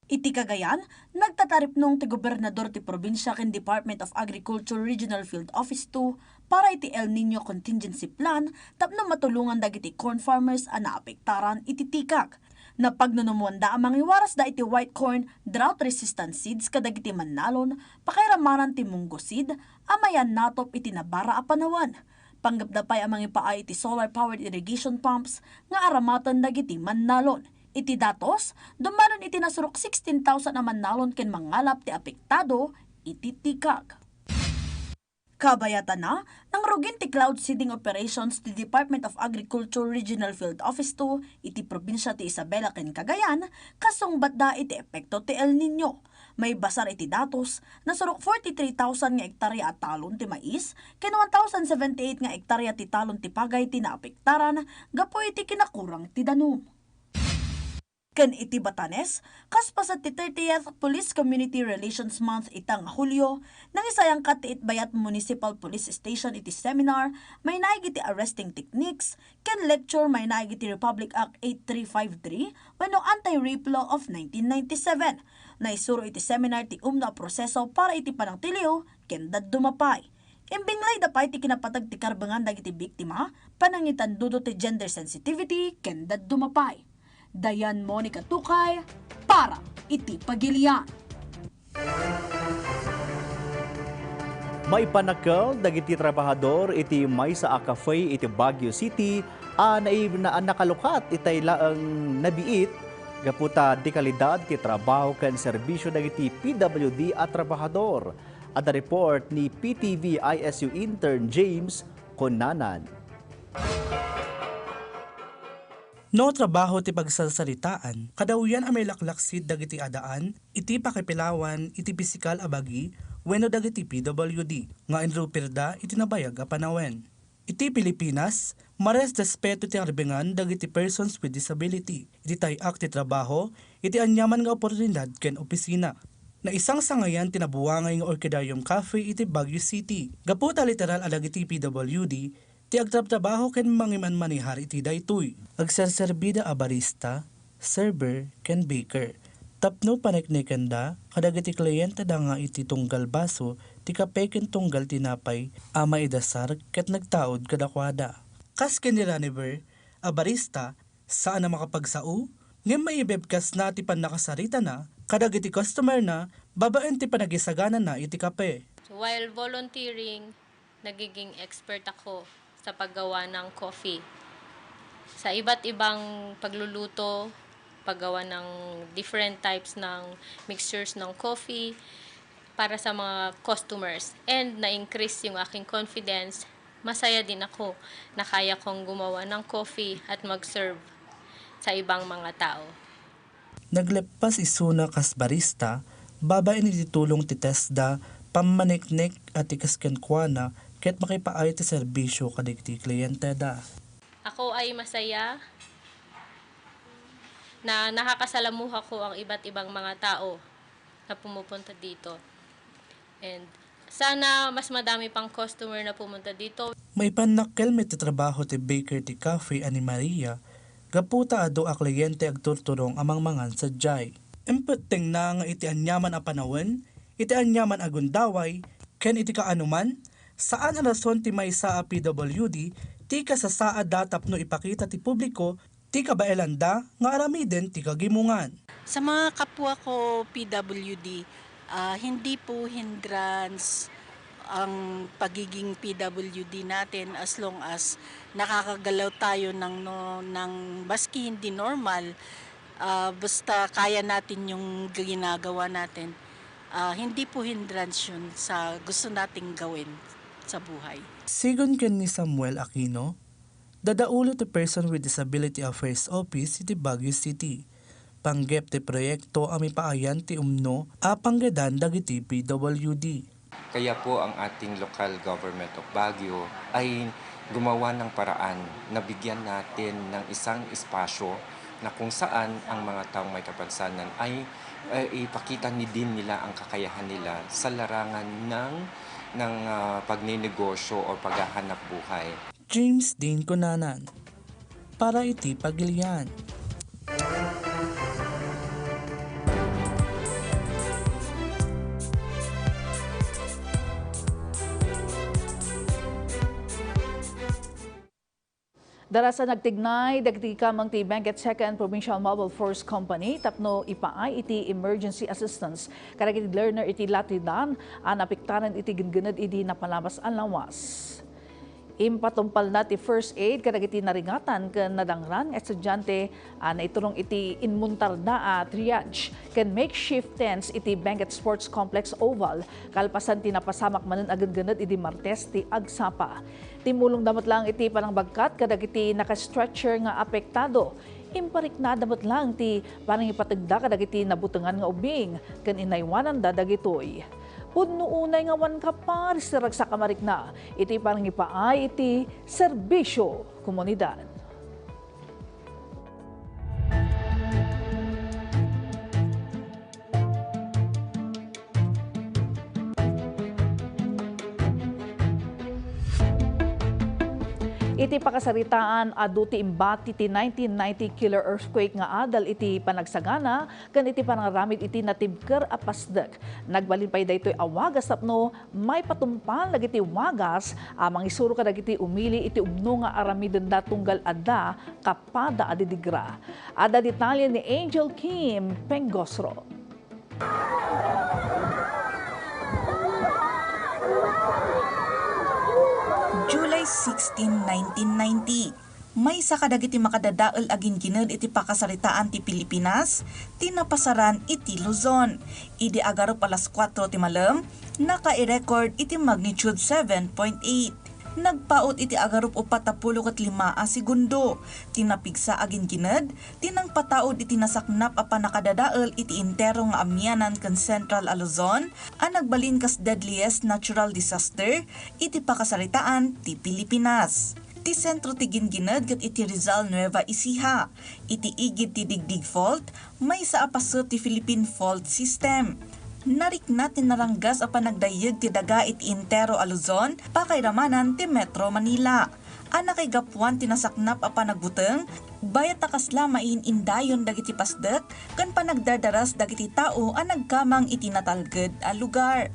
Iti Cagayan, nagtatarip nung ti gobernador ti probinsya ken Department of Agriculture Regional Field Office 2 para iti El Nino Contingency Plan tapno matulungan dagiti corn farmers a naapektaran iti tikag. Napagnunumwanda amang iwaras da iti white corn drought resistant seeds kadagiti mannalon, pakairamaran ti munggo seed, amayan natop iti nabara a panawan. Panggapdapay amang ipaay iti solar powered irrigation pumps nga aramatan dagiti mannalon. Iti datos, dumanon iti nasurok 16,000 naman nalon ken mangalap ti apektado iti tikag. Kabayatan na, nang rugin ti cloud seeding operations ti Department of Agriculture Regional Field Office 2 iti probinsya ti Isabela ken Cagayan, kasungbat da iti epekto ti El Nino. May basar iti datos, nasurok 43,000 nga hektarya at talon ti mais, ken 1,078 nga hektarya ti talon ti pagay ti naapektaran, gapo iti kinakurang ti danom. Ken iti Batanes, kaspasat ti 30th Police Community Relations Month itang Hulyo, nang isayang katiit bayat Municipal Police Station iti seminar, may naig iti arresting techniques, ken lecture may naig iti Republic Act 8353, wenno Anti-Rape Law of 1997. Naisuro iti seminar ti na proseso para iti panangtiliw, ken dumapay. Imbinglay dapay ti kinapatag ti karbangan dagiti biktima, panangitan dudo ti gender sensitivity, ken dumapay. Dayan Monica Tukay, para iti Pagilian. May panakal dagiti trabahador iti maysa a cafe iti Baguio City na nakalukat itay laang nabiit gaputa di kalidad ti trabaho ken serbisyo dagiti PWD at trabahador. At report ni PTV ISU intern James Conanan. No trabaho ti pagsalsalitaan, kadawyan ang may laklaksid dagiti adaan, iti pakipilawan, iti pisikal abagi, wenno dagiti PWD, nga enrupirda iti nabayag a panawen. Iti Pilipinas, mares respeto ti arbingan dagiti persons with disability. Iti tayak ti trabaho, iti anyaman nga oportunidad ken opisina. Na isang sangayan tinabuwangay nga Orchidarium Cafe iti Baguio City. Gaputa literal adagiti PWD, ti agtrabaho ken mangiman manihar iti daytoy. Agserserbida a barista, server ken baker. Tapno paneknekenda kadagiti kliyente da nga iti tunggal baso ti kape ken tunggal tinapay a maidasar ket nagtaod kadakwada. Kas ken ni Raniver, a barista saan na makapagsao Ngayon maibebkas na ti pan nakasarita na, kadagiti customer na, babaan ti panagisagana na iti kape. So while volunteering, nagiging expert ako sa paggawa ng coffee. Sa iba't ibang pagluluto, paggawa ng different types ng mixtures ng coffee para sa mga customers. And na-increase yung aking confidence. Masaya din ako na kaya kong gumawa ng coffee at mag-serve sa ibang mga tao. Naglepas isuna kas barista, babae ni ditulong ti TESDA, pamaniknik at ikaskenkwana, ket makipaay ti serbisyo kadagiti kliyente da. Ako ay masaya na nakakasalamuha ko ang iba't ibang mga tao na pumupunta dito. And sana mas madami pang customer na pumunta dito. May panakkel may titrabaho ti baker ti cafe ani Maria, gaputa ado a kliyente agturturong amang mangan sa jay. Empeting na nga iti anyaman a panawen, iti anyaman a gundaway, ken iti kaanuman, saan ang rason ti may sa PWD, ti kasasa datap no ipakita ti publiko, ti kabaelanda nga aramiden ti kagimungan. Sa mga kapwa ko PWD, hindi po hindrance ang pagiging PWD natin as long as nakakagalaw tayo ng maski hindi normal, basta kaya natin yung ginagawa natin. Hindi po hindrance yun sa gusto nating gawin sa buhay. Sigon ken ni Samuel Aquino, dadaulo ti Person with Disability Affairs Office iti Baguio City. Panggep ti proyekto ami paayan ti umno a panggedan dagiti PWD. Kaya po ang ating local government of Baguio ay gumawa ng paraan na bigyan natin ng isang espasyo na kung saan ang mga taong may kapansanan ay ipakita din nila ang kakayahan nila sa larangan ng pagninegosyo o paghahanap buhay. James Dean Cunanan, para iti Pagilian. Darasa nagtignay, dagiti kamang ti Benguet 2nd Provincial Mobile Force Company, tapno ipaay iti emergency assistance. Karagiti learner iti Latidan, anapiktaran iti ginganad iti napalamas ang lawas. Impatumpal na ti first aid kadagiti naringatan ken nadangran estudyante na iturong iti inmuntar na triage ken makeshift tents iti Benguet Sports Complex Oval kalpasan ti napasamak manen agad-ganad iti Martes ti agsapa. Timulong damat lang iti panangbagkat kadagiti naka-stretcher nga apektado. Imparik na damat lang ti panangipatagda kadagiti nabutangan nga ubing ken inaywanan da dagitoy. Pudno unay nga wan kapar sirag sa kamarik na, iti parang ipaay iti serbisyo komunidad. Iti pakasaritaan adu ti imbati ti 1990 killer earthquake nga adal iti panagsagana ken iti panangaramid iti natibker a pasdek. Nagbalin pay daytoy awagas tapno may patumpal dagiti wagas amang isuro kadagiti umili iti umno nga aramiden da tunggal adda kapada adidigra. Ada detalye ni Angel Kim Pengosro. July 16, 1990. May sa kadagiti makadadaol agin gined iti pakasaritaan ti Pilipinas, tinapasaran iti Luzon. Idi agarop alas 4 ti malam, naka-i-record iti magnitude 7.8. Nagpaot iti agarop 45 a segundo. Tinapigsa agin gined, tinang pataod iti nasaknap a panakadadaol iti intero nga amyanan ken Central Luzon, a nagbalin kas deadliest natural disaster iti pakasaritaan ti Pilipinas. Ti sentro ti gingined ket iti Rizal Nueva Ecija. Iti igid ti Digdig Fault, may sa apaso ti Philippine Fault System. Narik na tinaranggas a panagdayeg ti daga iti intero a Luzon, pakairamanan ti Metro Manila. Anakay gapuan tinasaknap a panagbuteng, bayat takasla mainindayon dagiti pasdek, kan panagdardaras dagiti tao a nagkamang iti natalged a lugar.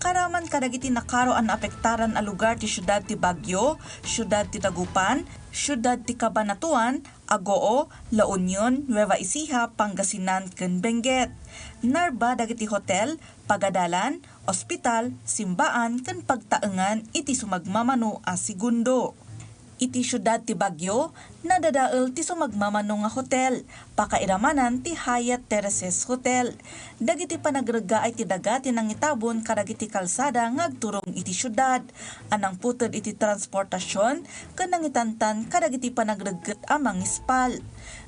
Karaman kadagiti nakaro an apektaran a lugar ti syudad ti Baguio, syudad ti Tagupan, syudad ti Cabanatuan, Agoo, La Union, Nueva Ecija, Pangasinan, ken Benguet. Narba dagiti hotel, pagadalan, ospital, simbaan, ken pagtaengan iti sumagmamano a segundo. Iti syudad ti Baguio, nadadael ti sumagmamano nga hotel, pakairamanan ti Hyatt Terraces Hotel. Dagiti panagrega ay ti daga ti nangitabon kadagiti kalsada nga agturong iti syudad. Anang puted iti transportasyon ken nangitantan kadagiti panagregget a mangispal.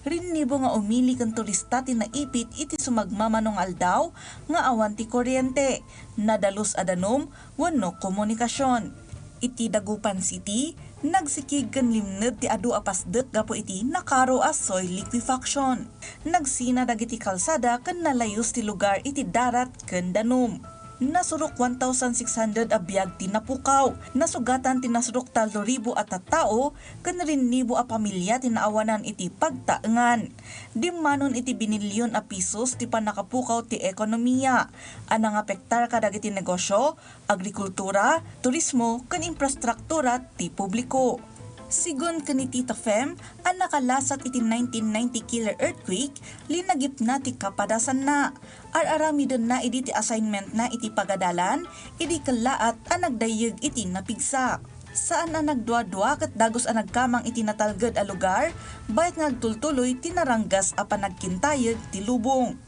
Rinnibo nga umili ken turista ti naipit iti sumagmamanong aldaw nga awan ti kuryente, nadalus adanom wenno komunikasyon. Iti Dagupan City, nagsikig ken limned ti adu a pasdet gapo iti nakaro a soil liquefaction. Nagsina dagiti kalsada ken nalayos ti lugar iti darat ken danom. Nasurok 1,600 a biag ti napukaw. Nasugatan ti nasurok 3,000 at tao ken 2,000 a pamilya ti naawanan iti pagtaengan. Dimmanon iti binilyon a pisos ti panakapukaw ti ekonomiya. Anang apektar kadagiti negosyo, agrikultura, turismo ken infrastruktura ti publiko. Sigon ken ni Tita Fem, ang nakalasat iti 1990 killer earthquake, linagip na ti kapadasan na. Araramidon na iti assignment na iti pagadalan, iti kalaat ang nagdayeg iti napigsa. Saan ang nagdua-dua kat dagos ang nagkamang iti natalged a lugar, bayat ngagtultuloy tinaranggas a panagkintayeg ti lubong.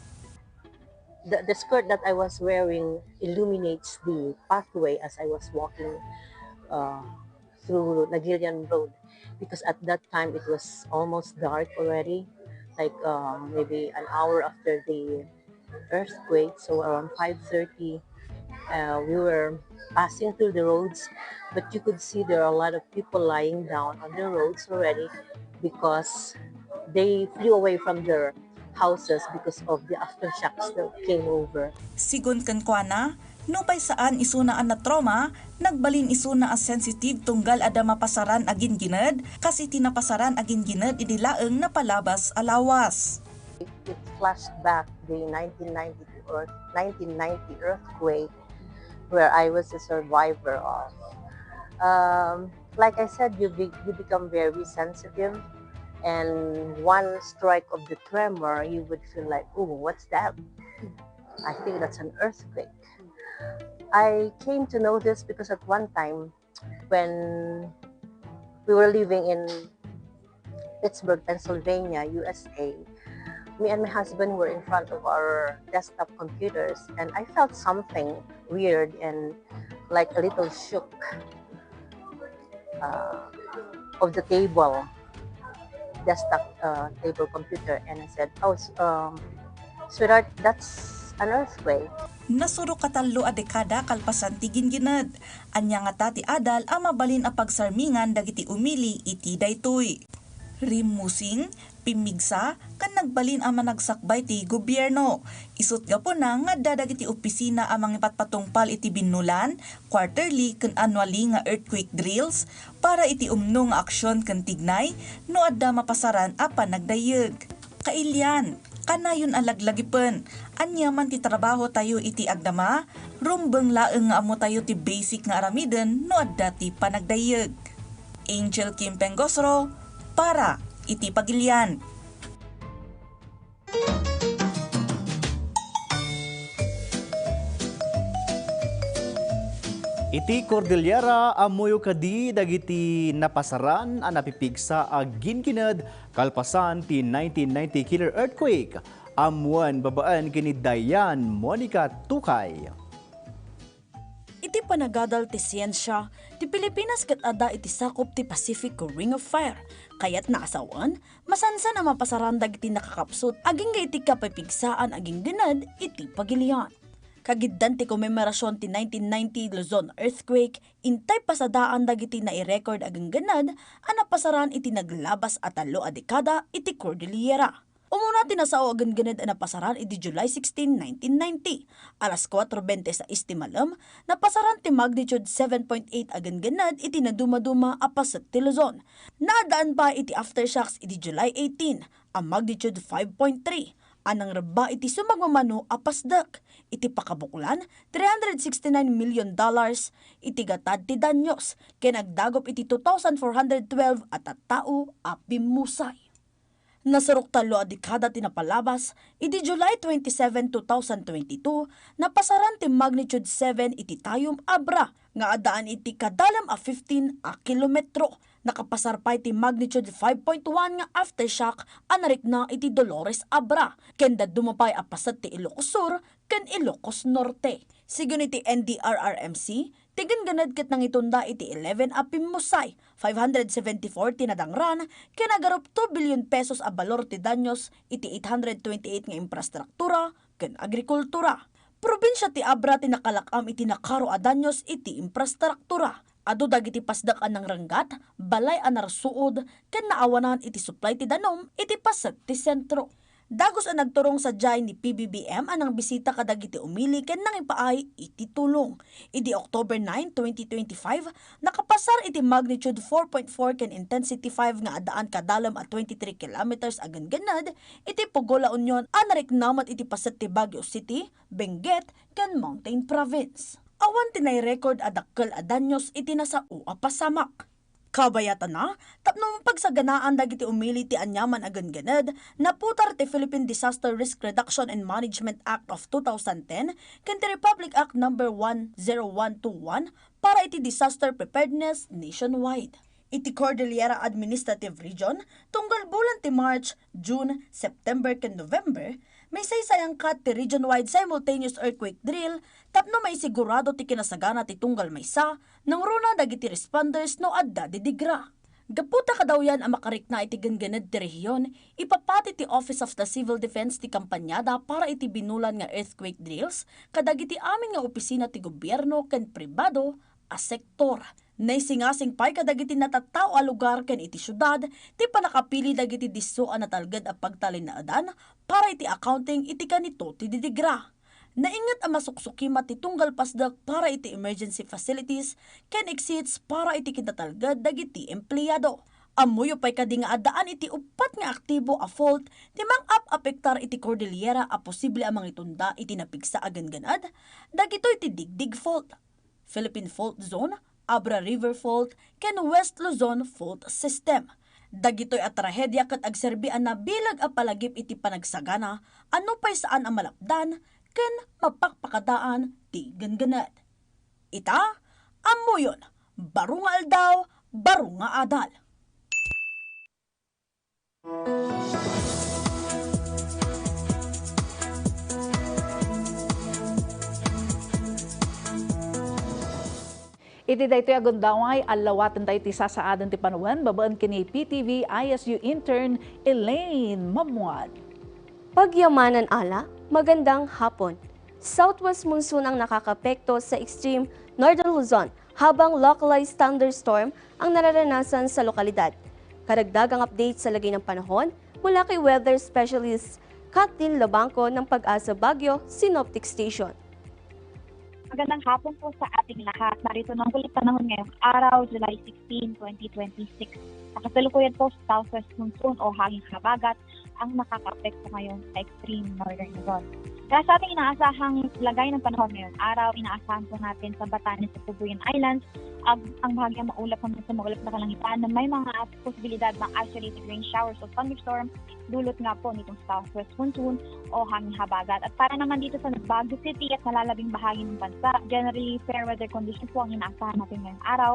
The skirt that I was wearing illuminates the pathway as I was walking through Nagilian Road, because at that time it was almost dark already, like maybe an hour after the earthquake. So around 5:30, we were passing through the roads, but you could see there are a lot of people lying down on the roads already because they flew away from their houses because of the aftershocks that came over. Sigon ken kuana, no pay saan isunaan na trauma, nagbalin isuna as sensitive tunggal ada mapasaran agin gined, kasi tinapasaran agin gined idilaeng na palabas alawas. It flashed back the 1990 earthquake where I was a survivor of. Like I said, you become very sensitive, and one strike of the tremor, you would feel like, oh, what's that? I think that's an earthquake. I came to know this because at one time when we were living in Pittsburgh, Pennsylvania, USA, me and my husband were in front of our desktop computers, and I felt something weird and like a little shook of the desktop table computer, and I said, oh, sweetheart, that's an earthquake. Nasuro katalo a dekada kalpasan ti gingined. Anya nga ti adal a mabalin a pagsarmingan dagiti umili iti daytoy. Rimusing, pimigsa, kan nagbalin ang managsakbay ti gobyerno. Isut gapo na nga dadagiti opisina ang mga patpatungpal iti binulan, quarterly kan annually nga earthquake drills, para iti umno nga aksyon kan tignay, no adda mapasaran a panagdayeg. Kailyan, kanayon alaglagipon, anyaman ti trabaho tayo iti agdama, rumbeng laeng nga amo tayo ti basic nga aramiden no adda ti panagdayeg. Angel Kim Pengosro, para iti Pagilian. Iti Cordillera amuyo kadi dagiti napasaran a napipigsa a ginkined kalpasan ti 1990 killer earthquake. Amuan babaan kini Dayan Monica Tukay. Iti panagadal ti siyensya, ti Pilipinas ket ada iti sakop ti Pacific Ring of Fire. Kayat naasawan, masansa na mapasaran dagiti nakakapsot, aging ga iti kapapigsaan aging ginad iti Pagilian. Kagiddan ti komemerasyon ti 1990 Luzon earthquake, intay pasadaan dagiti na i-record aging ganad, anapasaran iti naglabas at 3 a dekada iti Cordillera. Umuna tinasao aging ganad anapasaran iti July 16, 1990. Alas 4:20 sa istimalam, napasaran ti magnitude 7.8 aging ganad iti naduma-duma apaset ti Luzon. Naadaan pa iti aftershocks iti July 18, ang magnitude 5.3. Anang reba iti sumagmamano apasdak, iti pakabuklan $369 million, iti gatad ti danyos, ken nagdagop iti 2,412 at tao apimusay. Nasurok talo a dekada tinapalabas, iti July 27, 2022, napasaran ti magnitude 7 iti tayom abra, nga adaan iti kadalam a 15 a kilometro. Nakapasar pa iti magnitude 5.1 nga aftershock anarik na iti Dolores Abra. Kenda dumapay a pasat ti Ilocos Sur ken Ilocos Norte. Sigun iti NDRRMC, tigan ganad ket nang itunda iti 11 a pimmusay, 574 tinadangran, kinagarup 2 billion pesos a balor ti danyos iti 828 nga infrastruktura ken agrikultura. Probinsya ti Abra tinakalakam iti nakaro a danyos iti infrastruktura. Adu dagiti pasdakan ng ranggat, balay anarsuod, ken naawanan iti supply ti danom, iti pasat ti sentro. Dagos ang nagturong sa jay ni PBBM anang bisita kadagiti umili ken nang ipaay iti tulong. Idi October 9, 2025, nakapasar iti magnitude 4.4 ken intensity 5 nga adaan kadalam at 23 kilometers agan-ganad, iti Pugola Union anarik namat iti pasat ti Baguio City, Benguet, ken Mountain Province. Awan tinay record adakkel adanyos iti nasao a pasamak. Kabayatan na, tapno pagsaganaan dagiti umili ti anyaman agan-ganad, naputar ti Philippine Disaster Risk Reduction and Management Act of 2010 ken ti Republic Act No. 10121 para iti disaster preparedness nationwide. Iti Cordillera Administrative Region, tunggal bulan ti March, June, September ken November, may saysayang kat ti region-wide simultaneous earthquake drill, tapno may sigurado ti kinasagana ti tunggal maysa, nang runa dagiti responders no adda didigra. Gaputa kadaw yan ang makarik na iti ganganad ti rehiyon, ipapati ti Office of the Civil Defense ti kampanyada para iti binulan nga earthquake drills, kadagiti amin nga opisina ti gobyerno ken pribado a sektor. Naisingasing pay kadagiti natatao a lugar ken iti syudad, ti panakapili dagiti disso a natalged a pagtalin na adan para iti accounting iti kanito ti didigra. Naingat ang masuksukima ti tunggal pasdak para iti emergency facilities ken exits para iti kinatalged dagiti empleyado. Amuyo pay kadi nga adaan iti upat nga aktibo a fault ti mang-up apektar iti Cordillera a posible amang itunda iti napigsa agan-ganad, dagitoy ti digdig fault, Philippine Fault Zone, Abra River Fault, ken West Luzon Fault System. Dagitoy at trahedya ket agserbian na bilag a palagip iti panagsagana, ano pay saan ang malapdan, ken mapakpakadaan ti ganganad. Ita, amuyon, baro nga aldaw, baro nga adal. Iti daytoy agundaway alawatan tayo ti sasaadan ti panuwan babaan kini PTV ISU intern Elaine Mamuad. Pagyamanan ala, magandang hapon. Southwest monsoon ang nakakapekto sa extreme Northern Luzon habang localized thunderstorm ang nararanasan sa lokalidad. Karagdagang update sa lagay ng panahon mula kay weather specialist Kathleen Labangco ng Pag-asa Baguio Synoptic Station. Magandang hapon po sa ating lahat. Narito ng kulit panahon ngayong araw, July 16, 2026. Nakasalukuyan po sa Southwest Monsoon o hanging habagat ang nakaka-apekto ngayon sa extreme northern Luzon. Kaya sa ating inaasahang lagay ng panahon ngayong araw, inaasahan po natin sa Batanes at Tubuyan Islands ang bahagyang maulap hanggang sa maulap na kalangitan na may mga posibilidad ng isolated rain showers o thunderstorm dulot nga po nitong Southwest Monsoon o hanging habagat. At para naman dito sa Baguio City at nalalabing bahagi ng bansa, generally fair weather conditions po ang inaasahan natin ngayong araw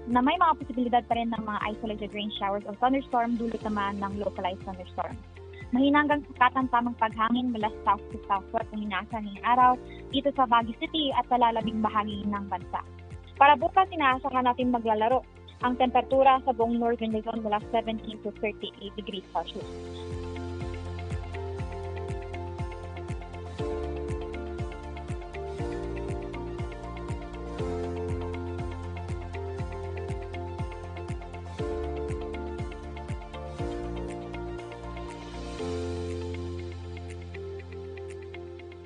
na may mga posibilidad pa rin ng mga isolated rain showers o thunderstorm dulot naman ng localized thunderstorm. Mahina hanggang sakatang tamang paghangin mula south to southwest ang inaasahan ngayong araw dito sa Baguio City at nalalabing bahagi ng bansa. Para bukas, inaasahan natin maglalaro ang temperatura sa buong Northern Luzon mula 17 to 38 degrees Celsius.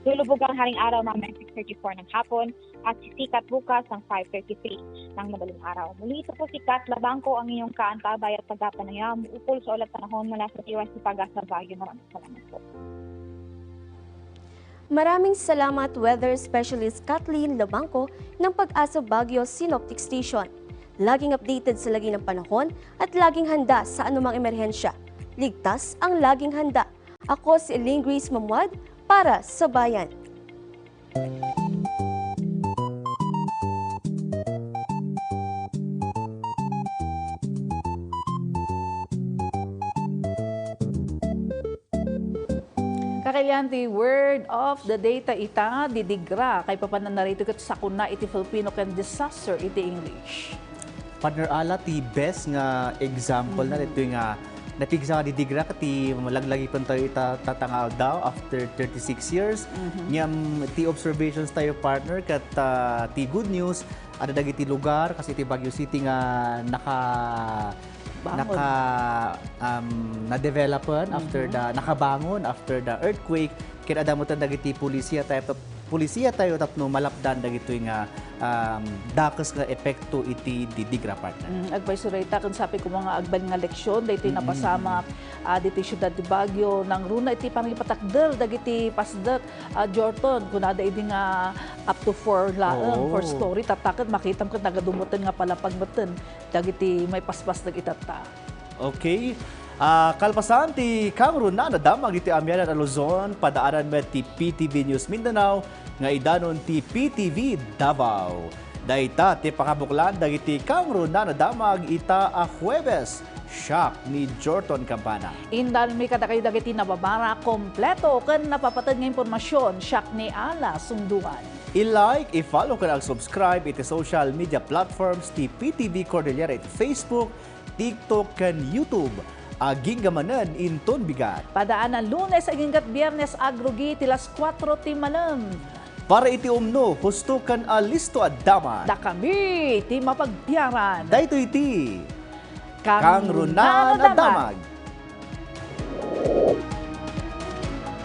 Lulubog ang haring araw mamaya 6:34 ng hapon at sisikat bukas ng 5:33 ng madaling araw. Muli ito po si Kat Labangco, ang inyong kaantabay at tagapanayam. Upol sa ulat panahon mula sa PTVC Pag-asa Baguio. Maraming salamat po. Maraming salamat Weather Specialist Kathleen Labangco ng Pag-asa Baguio Synoptic Station. Laging updated sa lagi ng panahon at laging handa sa anumang emerhensya. ligtas ang laging handa. Ako si Elaine Grace Mamuad para sa Bayan. Kakailan ti word of the day ta ita didigra kay papanan narito kat sa kuna iti Filipino ken disaster iti English. Partner ala ti best nga example na ito nga napigsa nga didigra kati malaglagi pa tayo tatangal daw after 36 years. Ngam ti observations tayo partner kat ti good news ada dagiti lugar kasi ti Baguio City nga na-developan after the nakabangon after the earthquake kaya adamutan dagiti pulisya tayo tapno malapdan dagito nga dakas nga epekto iti didigra partner. Agbaysuray ta kan sapi ko mga agban nga leksyon daytoy napasama diti syudad ti Baguio nang runa iti pangipatakder dagiti pasdak Jorton kunada idi nga up to 4 laeng 4 story tataket makitam ket nagadumuten nga palapagmeten dagiti may paspas dagitata. Okay. Kalpasan ti kangro na nadamag iti amyanan a Luzon, padaaran met ti PTV News Mindanao, nga idanon ti PTV Davao. Dayta ti pakabuklan dagiti kangro na nadamag ita a Huwebes, shock ni Jorton Campana. Indan mi kadakayo dagiti nababara kompleto ken napapatid nga impormasyon, shock ni Ala Sunduan. I-like, i-follow ka ang subscribe iti social media platforms ti PTVCordillera iti Facebook, TikTok, ken YouTube. Aging gamanan inton bigat. Padaan ang Lunes aging kat Biyernes agrugi tilas 4 ti malam. Para iti umno, husto kan alisto at daman. Da kami ti mapagbiyaran. Dayto iti Kangrunan at damag.